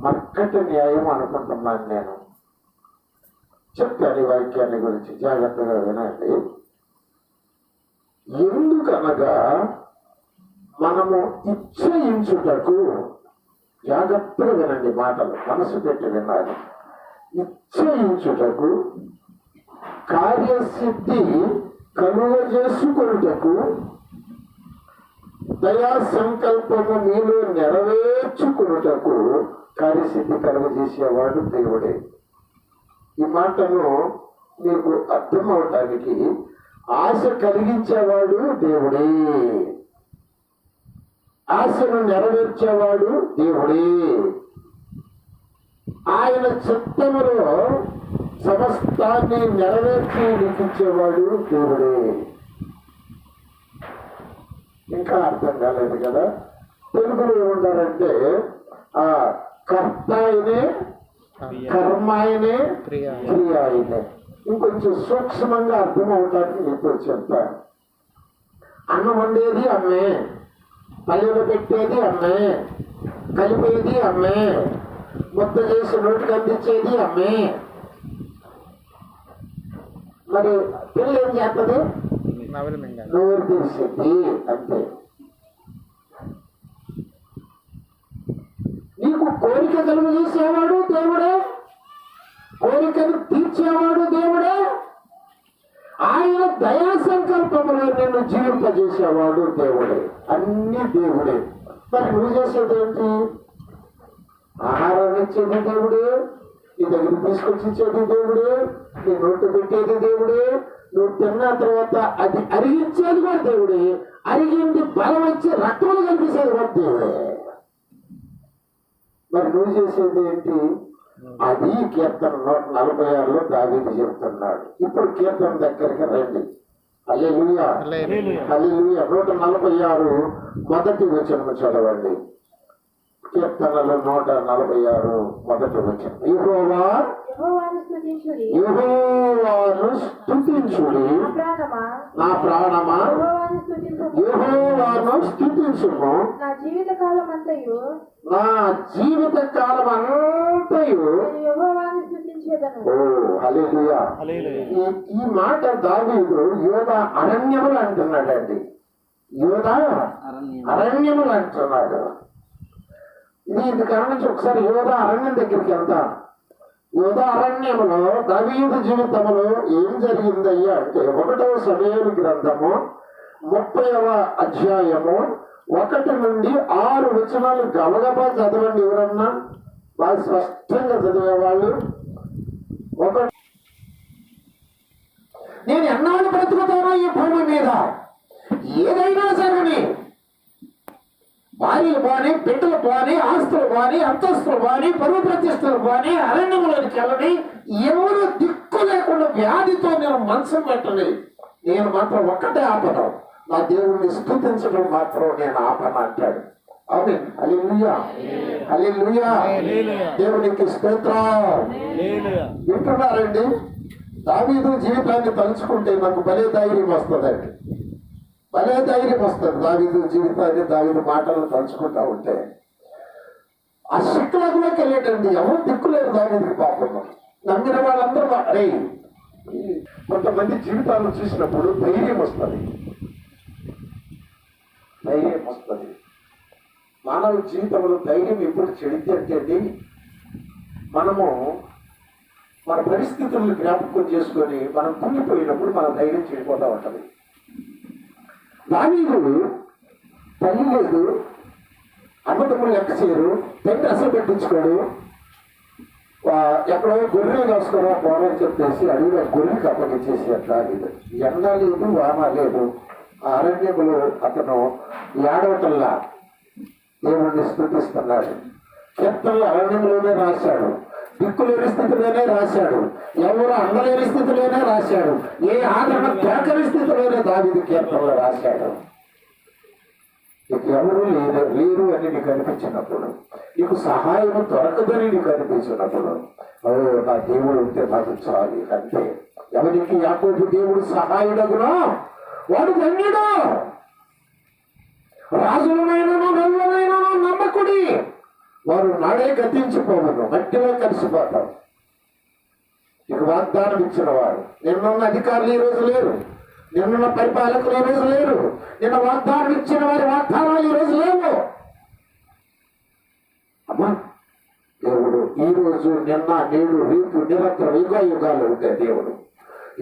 మక్కటి న్యాయం అనుకుంటున్నాను నేను. చెప్తాను ఈ వాక్యాన్ని గురించి, జాగ్రత్తగా వినండి. ఎందుకనగా మనము ఇచ్చయించుటకు, జాగ్రత్తగా వినండి మాటలు, మనసు పెట్టి వినాలి. ఇచ్చయించుటకు, కార్యసిద్ధి కలుగజేసుకొనుటకు, దయా సంకల్పము మీలో నెరవేర్చుకున్నటకు కార్యసిద్ధి కలుగజేసేవాడు దేవుడే. ఈ మాటను మీకు అర్థమవటానికి ఆశ కలిగించేవాడు దేవుడే, ఆశను నెరవేర్చేవాడు దేవుడే. ఆయన చిత్తములో సమస్తాన్ని నెరవేర్చి నిలిపించేవాడు దేవుడే. ఇంకా అర్థం కాలేదు కదా. తెలుగులో ఏముంటారంటే ఆ కర్త ఆయనే, కర్మ ఆయనే, క్రియ ఆయనే. ఇంకొంచెం సూక్ష్మంగా అర్థం అవటానికి ఇప్పుడు చెప్తాను. అన్నం వండేది అమ్మే, పల్లెలు పెట్టేది అమ్మే, కలిపేది అమ్మే, ముద్ద చేసి నోటికి అందించేది అమ్మే. మరి పిల్లలు ఏం చేస్తుంది? నోరు తీసేది అంతే. నీకు కోరిక కలుగు చేసేవాడు దేవుడే, కోరికను తీర్చేవాడు దేవుడే. ఆయన దయా సంకల్పంలో నిన్ను జీవింపజేసేవాడు దేవుడే. అన్ని దేవుడే. మరి నువ్వు చేసేది ఏంటి? ఆహారాన్ని ఇచ్చేది దేవుడే, నీ దగ్గర తీసుకొచ్చి ఇచ్చేది దేవుడే, నీ నోటు పెట్టేది దేవుడే, నువ్వు తిన్న తర్వాత అది అరిగించేది కూడా దేవుడే, అరిగింది బలం వచ్చి రక్తములు కనిపించేది కూడా దేవుడే. మరి నువ్వు చేసేది ఏంటి? అది కీర్తన 146లో దావీదు చెబుతున్నాడు. ఇప్పుడు కీర్తన దగ్గరికి రండి. హల్లెలూయా, హల్లెలూయా. 146 మొదటి వచనం చదవండి. కీర్తనలో 146 మొదటి వచనం. యెహోవాను స్తుతించుడి, నా ప్రాణమా యెహోవాను స్తుతించుము, నా జీవిత కాలం అంతయు హల్లెలూయా. ఈ మాట దావీదు యోధా అరణ్యములు అంటున్నాడండి. యోధా అరణ్యములు అంటున్నాడు. ఇది గమనించి ఒకసారి యోధా అరణ్యం దగ్గరికి వెళ్తాం. యోధా అరణ్యములో దావీదు జీవితంలో ఏం జరిగిందయ్యా అంటే 1వ సమూయేలు గ్రంథము 30వ అధ్యాయము 1 నుండి 6 వచనాలు గబగబా చదవండి. ఎవరన్నా బాగా స్పష్టంగా చదివేవాళ్ళు. నేను ఎన్నాళ్ళు బ్రతుకుతానో ఈ భూమి మీద, ఏదైనా సరే, భార్యలు బాని, బిడ్డలు బాని, ఆస్తులు బాని, అంతస్తులు బాని, పరువు ప్రతిష్టలు బాని, అరణ్యంలోకి వెళ్ళని, ఎవరు దిక్కు లేకుండా వ్యాధితో నేను మనసు పెట్టని, నేను మాత్రం ఒక్కటే ఆపను, నా దేవుణ్ణి స్తుతించడం మాత్రం నేను ఆపను అంటాడు. ఆమేన్. హల్లెలూయా, హల్లెలూయా. దేవునికి స్తోత్రం. వింటున్నారండి? దావీదు జీవితాన్ని తలుచుకుంటే నాకు భలే ధైర్యం వస్తుందండి, భలే ధైర్యం వస్తుంది. దావీదు జీవితాన్ని, దావీదు మాటలను తలుచుకుంటా ఉంటే ఆ శిక్షలలోకి వెళ్ళేటండి. ఎవరు దిక్కులేరు దావీదుకి. పాపం నమ్మిన వాళ్ళందరూ అరే, కొంతమంది జీవితాలను చూసినప్పుడు ధైర్యం వస్తుంది, ధైర్యం వస్తుంది. మానవ జీవితంలో ధైర్యం ఎప్పుడు చెడితే మనము మన పరిస్థితులను జ్ఞాపకం చేసుకొని మనం కుంగిపోయినప్పుడు మన ధైర్యం చెడిపోతూ ఉంటుంది. దావీదు తల్లి లేదు, అన్నదమ్ములు లెక్క చేయరు, తండ్రి అసలు పెట్టించుకోడు. ఎక్కడో గొర్రెలు కాసుకోరా పోరని చెప్పేసి అడిగిన గొర్రెకి అప్పగించేసి అట్లా లేదు. ఎండ లేదు, వాన లేదు. ఆ అరణ్యములో అతను ఏడవటల్లా దేవుణ్ణి స్తుతిస్తున్నాడు. కీర్తనలు అరణ్యంలోనే రాశాడు, దిక్కులేని స్థితిలోనే రాశాడు, ఎవరు అందలేని స్థితిలోనే రాశాడు, ఏ ఆదరణ దొరకని స్థితిలోనే దావీదు కీర్తనలు రాశాడు. నీకు ఎవరు లేరు అని నీకు అనిపించినప్పుడు, నీకు సహాయం దొరకదని నీకు అనిపించినప్పుడు, నా దేవుడు ఉంటే నాకు చాలు అంతే. ఎవరికి యాకోబు దేవుడు సహాయుడగునో వాడు ధన్యుడు. రాజులనైనా నవ్వులనైనా నమ్మకుడి, వారు నాడే గతించిపోవను, మట్టిలో కలిసిపోతారు. ఇక వాగ్దానం ఇచ్చిన వారు, నిన్నున్న అధికారులు ఈ రోజు లేరు, నిన్నున్న పరిపాలకులు ఈ రోజు లేరు, నిన్న వాగ్దానం ఇచ్చిన వారి వాగ్దానాలు ఈ రోజు లేవు. అమ్మా, దేవుడు ఈ రోజు, నిన్న, నేడు, రేపు నిరంతరం యుగాలు ఉండే దేవుడు,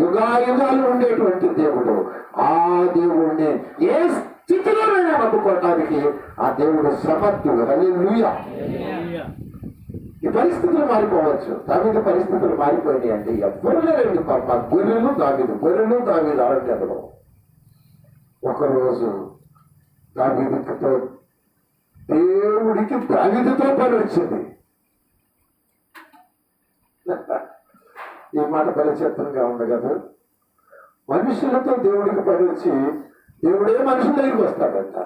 యుగాలు ఉండేటువంటి దేవుడు. ఆ దేవుడిని ఏ స్థితిలోనైనా నమ్ముకోవటానికి ఆ దేవుడు సమర్థుడు. హల్లెలూయా. ఈ పరిస్థితులు మారిపోవచ్చు. దావీదు పరిస్థితులు మారిపోయినాయి అంటే ఎవ్వరు లేరండి పాప. గొర్రెలు దావీదు అరణ్యంలో. ఒకరోజు దేవుడికి దావీదుతో పని వచ్చింది. ఈ మాట పరిచిత్రంగా ఉంది కదా. మనుషులతో దేవుడికి పని వచ్చి దేవుడే మనుషుల దగ్గరికి వస్తాడంట.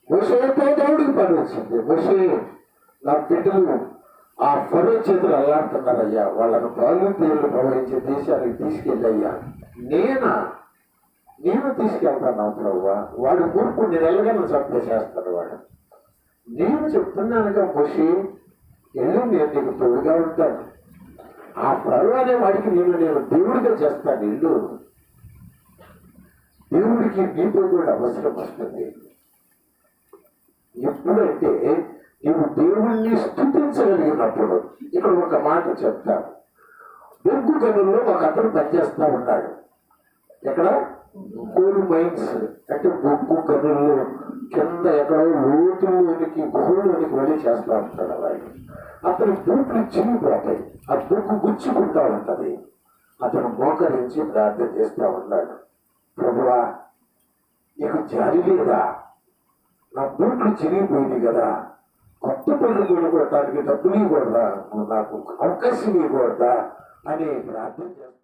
మోషేతో దేవుడికి పని వచ్చింది. మోషే, నా బిడ్డలు ఆ ఫరో చేతులు అల్లాడుతున్నారయ్యా, వాళ్ళను పాలు తేళ్లు ప్రవహించే దేశానికి తీసుకెళ్ళయ్యా. నేను తీసుకెళ్తాను ప్రభువా. వాడు కూర్పు నేను ఎలాగైనా చంపేసేస్తాడు వాడు. నేను చెప్తున్నానుగా మోషే, ఎల్లు, నేను నీకు తోడుగా ఉంటాను. ఆ ఫరో అనే వాడికి నేను దేవుడిగా చేస్తాను. ఇల్లు దేవుడికి నీతో కూడా అవసరం వస్తుంది. ఎప్పుడంటే నీవు దేవుణ్ణి స్తుతించగలిగినప్పుడు. ఇక్కడ ఒక మాట చెప్తాను. బొగ్గు గనుల్లో ఒక అతను పనిచేస్తా ఉన్నాడు. ఎక్కడ? కోల్ మైన్స్ అంటే బొగ్గు గనుల్లో కింద ఎక్కడో లోతులోనికి, గుహలోనికి వెళ్ళి చేస్తూ ఉంటాడు. వాడు అతను బూట్లు చిరిగిపోతాయి, ఆ బొగ్గు గుచ్చుకుంటా ఉంటది. అతను మోకరించి ప్రార్థన చేస్తూ ఉన్నాడు. ప్రభువా, నీకు జాలి లేదా? నా బూట్లు చిరిగిపోయింది కదా, కొత్త పనులు కొనుక్కోవటానికి డబ్బులు ఇవ్వకూడదా, నాకు అవకాశం ఇవ్వకూడదా అని ప్రార్థన చేస్తాను.